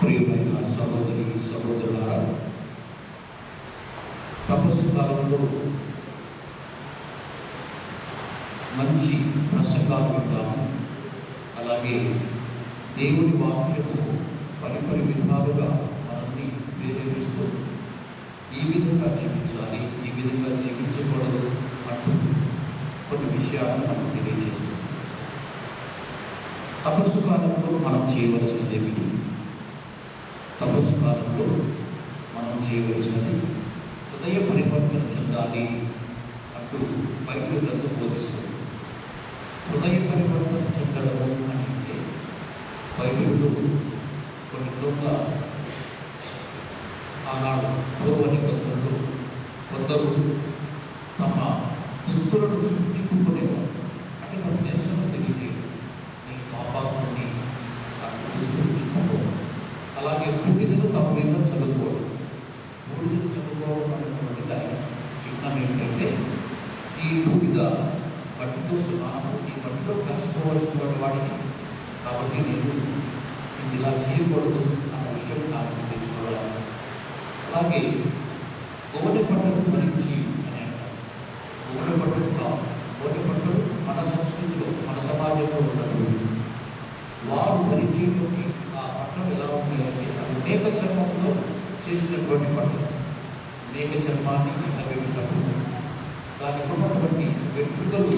ప్రియమైన సహోదరి సహోదరులారా, తపస్సు కాలంలో మంచి ప్రసంగాలు వింటాము. అలాగే దేవుని వాక్యము పరిపరి విధాలుగా మనల్ని ప్రేరేపిస్తూ ఈ విధంగా జీవించాలి, ఈ విధంగా జీవించకూడదు అంటూ కొన్ని విషయాలను మనం తెలియజేస్తుంది. తపస్సు కాలంలో మనం చేయవలసినది ఏమిటి? తపస్సు కాలంలో మనం చేయవలసినది హృదయ పరివర్తన చెందాలి అంటూ బైబిల్ గ్రంథం బోధిస్తుంది. హృదయ పరివర్తన చెందడము అంటే బైబిల్లో కొన్ని చోట్ల ఆనాడు పూర్వ నిబంధనలు కొందరు తమ దుస్తులను చిక్కుకునేవారు. అంటే మన నిరసన తెలియజేయడం, నీ పాపాన్ని దుస్తులు చిక్కుకోవడం. అలాగే బూడిదలు తమ మీద చదువుకోవడం. బూడిదలు చదువుకోవడం అనేటువంటి దాని చిహ్నం ఏంటంటే ఈ బూడిద మట్టితో సమానము, ఈ మట్టిలో కలుసుకోవాల్సిన వాడిని, కాబట్టి నేను ఇది ఇలా చేయకూడదు అన్న విషయం నాకు తెలుసుకోవాలి. అలాగే గోనె పట్టలు గురించి అని అంటారు. గోనె పట్టలు కాదు, గోనె పట్టలు మన సంస్కృతిలో మన సమాజంలో ఉన్నప్పుడు వారు ధరించేటువంటి ఆ పట్టలు ఎలా ఉంటాయంటే అవి మేక చర్మంలో చేసినటువంటి పట్టలు. మేక చర్మాన్ని ఎండబెట్టినప్పుడు దానికి ఉన్నటువంటి వెంట్రుకలు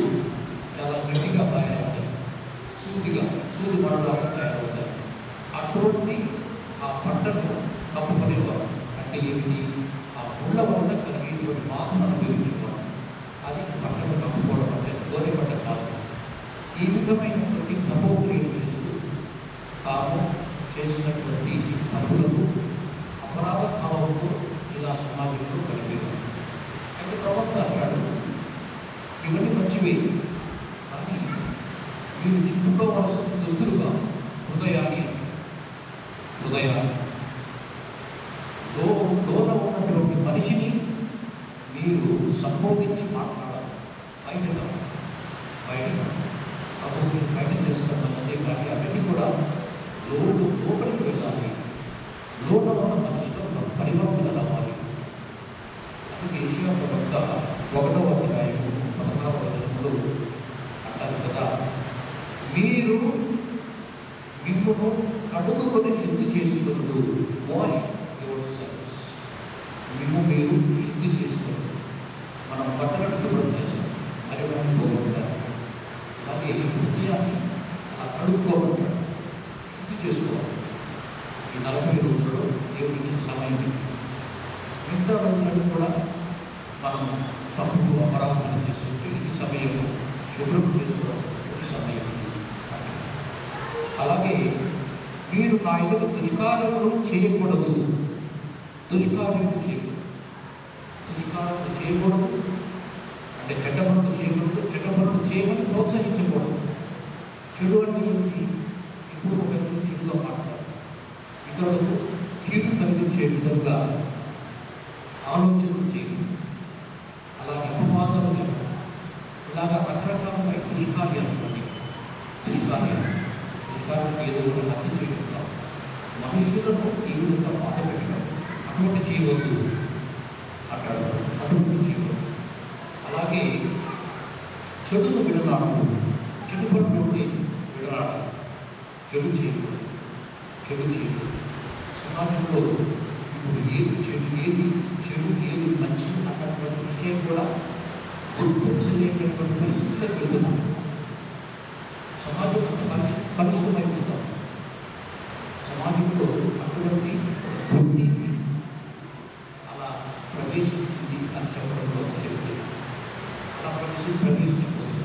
చాలా గట్టిగా తయారవుతాయి, సూది మరలాగా తయారవుతాయి. అటువంటి ఆ పంటను కప్పుకునేవారు. అంటే ఏమిటి? ఆ ముళ్ళ వల్ల కలిగేటువంటి బాధను అనుభవించేవారు. అది పంటను కప్పుకోవడం అంటే గోనె పంట కాదు. ఈ విధమైనటువంటి తపోక్రియలు చేస్తూ తాము చేసినటువంటి తప్పులకు అపరాధ భావంతో ఇలా సమాజంలో కలిగేవారు. అయితే ప్రవక్త అన్నాడు, ఇవన్నీ మంచివే, కానీ మీరు చుట్టుకోవాల్సిన దుస్తులుగా హృదయాన్ని లోన ఉన్నటువంటి మనిషిని మీరు సంబోధించి మాట్లాడాలి. బయట అప్పుడు బయట చేస్తాం మంచిదే, కానీ అవన్నీ కూడా లోపలికి వెళ్ళాలి. లోన ఉన్న మనిషిలో పరివర్తన రావాలి. అందుకే ఏషియా ప్రవక్త 1వ అధ్యాయము 16వ వచనంలో అంటారు కదా, మీరు మిమ్మును కడుగుకొని శుద్ధి చేసుకుంటూ, వాష్ యువర్ సెల్ఫ్స్. మీరు శుద్ధి చేసుకోండి. మనం బట్టలను శుభ్రం చేస్తాం, మరి మనం పోగొట్టాలి. అలాగే హృదయాన్ని అలా కడుక్కోమంటాడు, శుద్ధి చేసుకోవాలి. ఈ 40 రోజుల్లో దేవుడు ఇచ్చిన సమయం మిగతా రోజులను కూడా మనం తప్పులు అపరాధన చేస్తుంటే ఈ సమయం శుభ్రం చేసుకోవాల్సిన సమయం. అలాగే మీరు నా ఎదుట దుష్కార్యములు చేయకూడదు. దుష్కార్యములు చేయకూడదు అంటే చెడ్డ పనులు చేయకూడదు. చెడ్డ పనులు చేయమని ప్రోత్సహించకూడదు. చెడు అంటే ఏమిటి? ఇప్పుడు ఒకరికి చెడుగా మాట్లాడాలి, ఇతరులకు కీడు కలిగించే విధంగా ఆలోచనలు చేయడం, అలాగే అపవాదాలు చెప్పడం, ఇలాగా రకరకాలుగా దుష్కార్యాలు ఏదో ఒక హత్య చేయడం, మనుషులను ఈ విధంగా బాధ పెట్టడం, అటువంటి చేయవద్దు అంటాడు. అటువంటి చేయవద్దు. అలాగే చెడును విడనాడు, చెడు పట్ల విడనాడాలి, చెడు చేయకూడదు. సమాజంలో ఇప్పుడు ఏది చెడు ఏది మంచి అన్నటువంటి విషయం కూడా గుర్తించలేనటువంటి పరిస్థితులకు వెళ్తున్నాం. సమాజం అంతా కలుషితమైపోతాం. సమాజంలో అటువంటి బుద్ధికి అలా ప్రవేశించింది అని చెప్పడంలో శక్తి అలా ప్రవేశించకూడదు.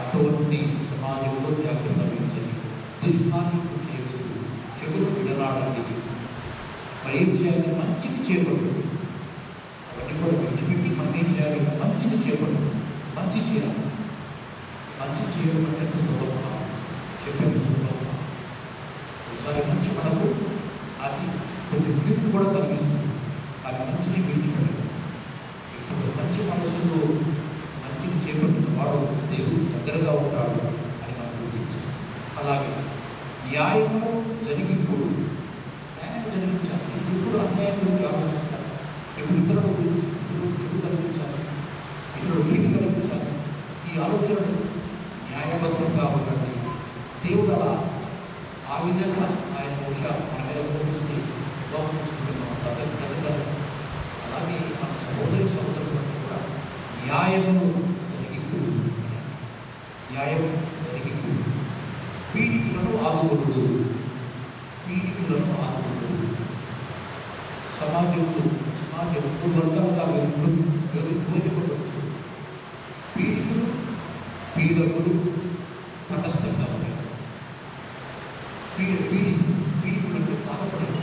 అటువంటి సమాజంలో జాగ్రత్త వహించండి. దుష్కార్యము చేయవద్దు, చెడును విడనాడండి. మరి ఏం చేయాలి? మంచిని చేపట్టండి. అవన్నీ కూడా విడిచిపెట్టి మనం ఏం చేయాలి? మంచిని చేపట్టండి. మంచి చేయాలి. మంచి చేయడం అంటే సులభం, చెప్పేది సులభం. ఒకసారి మంచి మనకు అది కొంచెం కీర్తి కూడా కలిగిస్తుంది. అది మంచిని విడిచిపెట్టదు. ఇప్పుడు మంచి మనసులో మంచిని చేపట్టిన వాడు దేవుడు దగ్గరగా ఉంటాడు అని మనం గుర్తించాలి. అలాగే న్యాయము జరిగినప్పుడు రోజున ఆయన బహుశా మన మీద కోపిస్తే గౌరవించుకుంటున్నాం. అలాగే మన సహోదరి సహోదరులకు కూడా న్యాయము జరిగింపు, న్యాయం జరిగింపు. పీడితులను ఆదుకోడు, పీడితులను ఆదుకోడు. సమాజం వర్గాలుగా వేరుపడుతుంది. పీడితులు పీడకులు తటస్థంగా ఉంటాయి. పీడితులు అంటే బాధపడరు,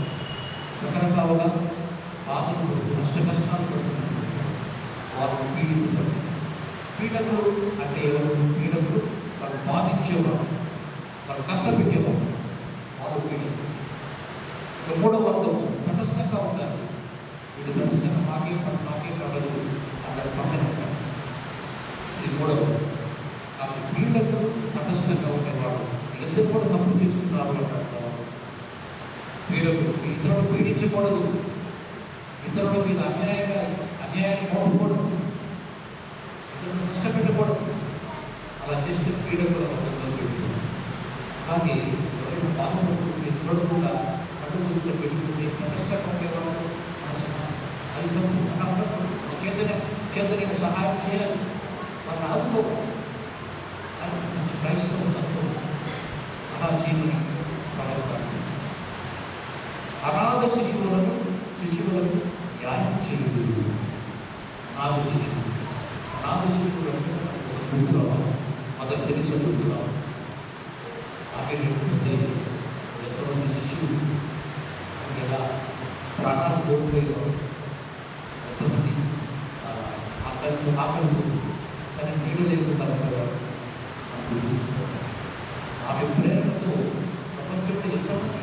రకరకాలుగా బాధలు పడుతూ నష్ట కష్టాలు పడుతున్నారు వారు పీడితులు. పీడకులు అంటే ఎవరు? పీడకులు వాళ్ళు బాధించేవారు, వాళ్ళు కష్టపెట్టేవారు, వారు పీడకులు. మూడవ వర్గం తటస్థంగా ఉంటారు. వీళ్ళు తటస్థంగా మాకే పడదు అక్కడ పక్కన ఉంటారు. ఇది మూడవ. కాబట్టి పీడకులు తటస్థంగా ఉండేవాడు ఎందుకు కూడా తప్పు చేస్తున్నారు అంటారు. పీడకులు ఇతరులు పీడించకూడదు, ఇతరుల మీద అన్యాయాన్ని మోపకూడదు, ఇతరులను కష్టపెట్టకూడదు. అలా చేస్తే పీడకులు పెట్టుకోండి. అలాగే ఎవరైనా బాధపడుతుంటే చూడకుండా కట్టు దృష్టిలో పెట్టుకుంటే కష్టంగా ఉండేవాళ్ళు అది తప్పు అన్నప్పుడు కేంద్రీయ సహాయం చేయాలి, వాళ్ళని ఆదుకోవాలి. అది మంచి క్రైస్తవ తత్వం. అలా చేయమని పడతారు. అనాథ శిశువులకు న్యాయం చేయదు. అనాథ శిశువులకు గుర్తు రావాలి, మదర్ తెరీసా గుర్తు రావాలి. ఆమె ఎంతమంది శిశువులు ఎలా ప్రాణాలు కోల్పోయేవారు, ఎంతమంది ఆకలి సరే నీళ్ళు లేకుండా ఉండేవారు చూసుకోవాలి. ఆమె ప్రేరణతో ప్రపంచంలో ఎంతమంది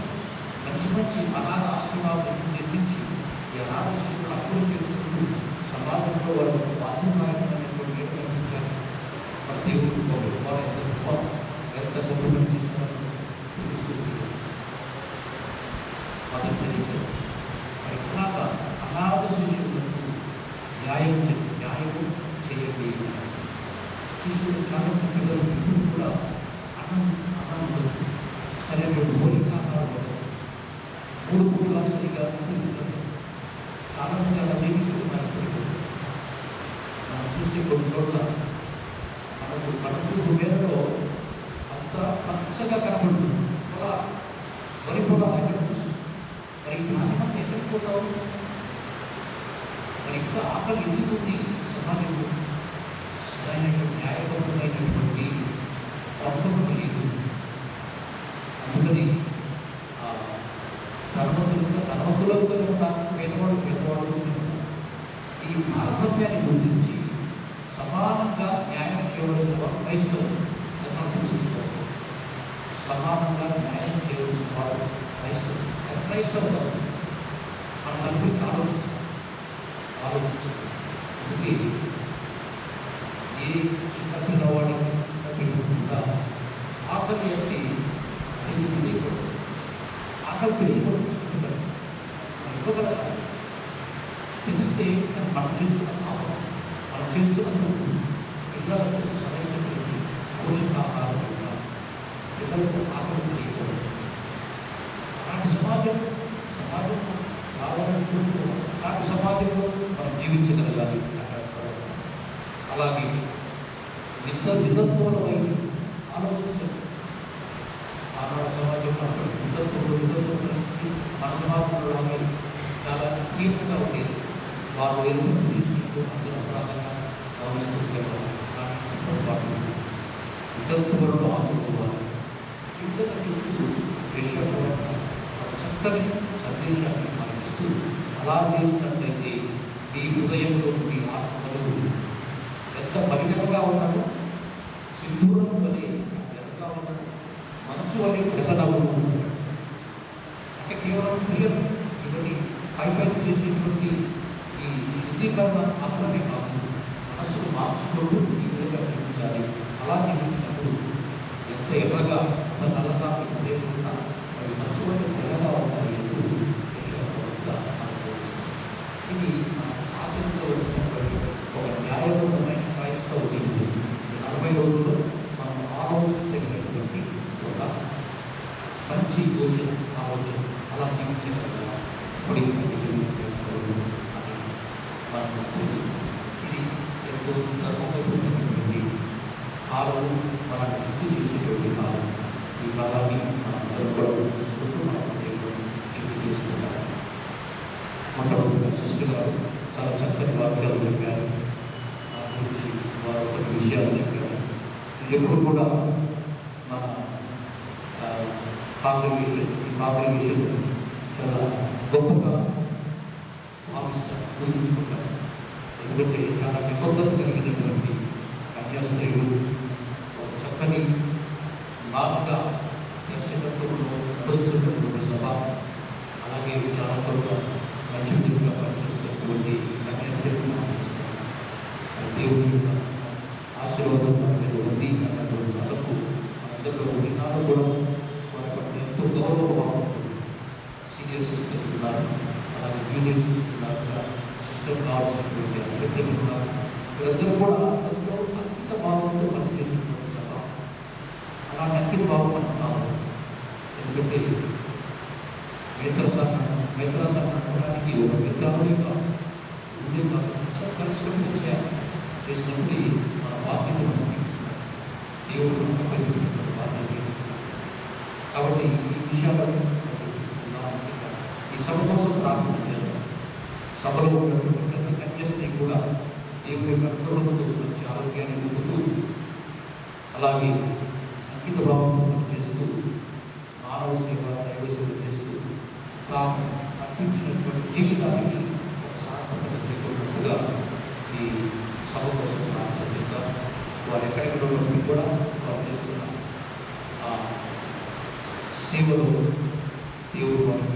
మంచి అనాథ ఆశ్రమాలను నిర్మించి ఈ అనాథ శిశువులు అప్పులు చేసుకుంటూ సమాజంలో వాళ్ళకు బాధ్యమైనటువంటి నిర్వహించారు. దేవుడు వాళ్ళు ఎంత గొప్ప పనిచేస్తున్నారు తెలుస్తుంది. మదర్ తెరీసా మరి అనాథ శిశువులకు న్యాయము చేయండి. శిశువులు చాలా పిల్లలు ఇప్పుడు కూడా అన్నం సరైన పోషకాహారం 3 పూటలా సరిగా తింటున్నారు. చాలా మంది అలా జీవిస్తున్నారు. మనం చూస్తే కొన్ని చోట్ల మనకు కడుపు మేరలో అంత పచ్చగా కనబడుతుంది. వరి పొలాలు ఎక్కడ చూస్తుంది. మరి ప్రాంతం ఎక్కడికి పోతావు? మరి ఇంకా ఆకలి ఎందుకు ఉంది సమాజంలో? సరైన న్యాయబద్ధమైనటువంటి పంపకం లేదు. అందుకని ధనవంతులకు పేదవాడు ఈ భారతత్వాన్ని గురించి సమానంగా న్యాయం చేయవలసిన వారు క్రైస్తవులు. దాన్ని గుర్తుంచుకోవాలి. సమానంగా న్యాయం చేయవలసిన వారు క్రైస్తవులు. మన దాని గురించి ఆలోచించాలి. అందుకే ఏ చిన్న పిల్లవాడికి పెరుగుతుందా ఆకలి అంటే అది తెలియకూడదు. ఆకలి తెలియకూడదు. ఇవ్వగలరా తెలిస్తే మనం చేస్తున్నందుకు పిల్లలకు సరైనటువంటి పోషకాహారం ఇవ్వాలి. పిల్లలకు ఆకలి తెలియకూడదు. అలాంటి సమాజం కావాలనుకుంటూ అలాంటి సమాజంలో మనం జీవించగలగాలి. అలాగే నిద్రపోవడమై ఆలోచించండి. ఆనాడు సమాజంలో నిద్రతో పరిస్థితి మన సమాజంలో చాలా తీవ్రంగా ఉండేది. వారు ఏర్పాటు చేసుకుంటూ అందరూ అపరాధంగా భావిస్తుంటారు. నిద్రపోవడం ఆదుకోవాలి. యుద్ధత చుట్టూ చక్కని సందేశాన్ని మనకిస్తూ అలా చేసినట్లయితే మీ హృదయంలో మీ ఆత్మలు ఎంత బలిగనగా ఉన్నాడు, సింధూరం వలె ఎదగా ఉన్నాడు, మనసు వలె పెద్దనవ్వు అంటే కేవలం క్రియలు ఇవన్నీ పైపైన చేసేటువంటి ఈ శుద్ధీకరణ మాత్రమే కాదు, మనస్సును మార్చుకుంటూ ఈ విధంగా జీవించాలి. అలా జీవించినప్పుడు ఎంత ఎర్రగా ఎంత నల్లగా లేకుండా అవి మనసు వలె తెల్లగా ఉంటాయి. ఇది ఆచరణలో వచ్చినటువంటి ఒక న్యాయబద్ధమైన క్రైస్తవ జీవితం. 40 రోజుల్లో మనం ఆలోచించగలిగినటువంటి ఒక మంచి యోచన కావచ్చు, అలా జీవించగల పొడి చేసుకోవడం అని మనకు తెలుసు. ఇది ఎంతో ధర్మమైనటువంటి కాలం, మనల్ని శుద్ధి చేసేటువంటి కాలం. ఈ కాలాన్ని మనందరూ కూడా చూసుకుంటూ మనం శుద్ధి చేసుకుంటారు. మొట్టమొదటి సిస్టర్ గారు చాలా చక్కని వాక్యాలు చెప్పారు. నా గురించి వారు కొన్ని విషయాలు చెప్పారు. ఇది ఎప్పుడు కూడా మన కాంగ్రిగేషన్ చాలా గొప్పగా భావిస్తారు, గుర్తుంచుకుంటారు. ఎందుకంటే చాలా నిబద్ధత కలిగినటువంటి కన్యాస్త్రీలు ఒక చక్కని మార్గ దర్శకత్వంలో నడుస్తున్నటువంటి సభ, అలాగే చాలా చోట్ల మంచి విధంగా పనిచేస్తున్నటువంటి కన్యాస్త్రీలు మనం చూస్తాం. దేవుని యొక్క ఆశీర్వాదం మన మీద ఉంది అన్నటువంటి వాళ్ళకు అందరిలో విధానం కూడా వారి పట్ల ఎంతో గౌరవం ఉంటుంది. సీనియర్ సిస్టర్స్ ఉన్నారు, అలాగే జూనియర్ సిస్టర్స్ ఉన్నారు, సిస్టర్ కావాల్సినటువంటి అభ్యర్థులు ఉన్నారు. వీరందరూ కూడా ఎంతో అంకిత భావంతో పనిచేసినటువంటి సభ. అలాంటి అంకిత భావం మనకు కావాలి. ఎందుకంటే మేత్రాసాన్ని నడవడానికి ఒక మిత్రాలే కాదు, ఉండే కాదు, కలిసినప్పుడు చేసినప్పుడు మన బాధ్యత మనం తీసుకున్నాం. దేవుడు మనం బాధ్యత తీసుకున్నాం. కాబట్టి ఈ విషయాలను ఈ సభ కోసం ప్రార్థన చేద్దాం. సభలో ఉన్నటువంటి ప్రతి కన్యాస్త్రీ కూడా దేవుని కర్తవ్యంతో మంచి ఆరోగ్యాన్ని పొందుతూ, అలాగే అంకిత భావంతో చేస్తూ, మానవ సేవ, దైవ సేవ చేస్తూ తాము అర్పించినటువంటి జీవితానికి ఒక సార్థకత చేకూరినట్టుగా ఈ సభ కోసం ప్రార్థన చేద్దాం. వారు ఎక్కడెక్కడ ఉన్నప్పటికీ కూడా వారు చేస్తున్న సేవలో దేవుడు వారు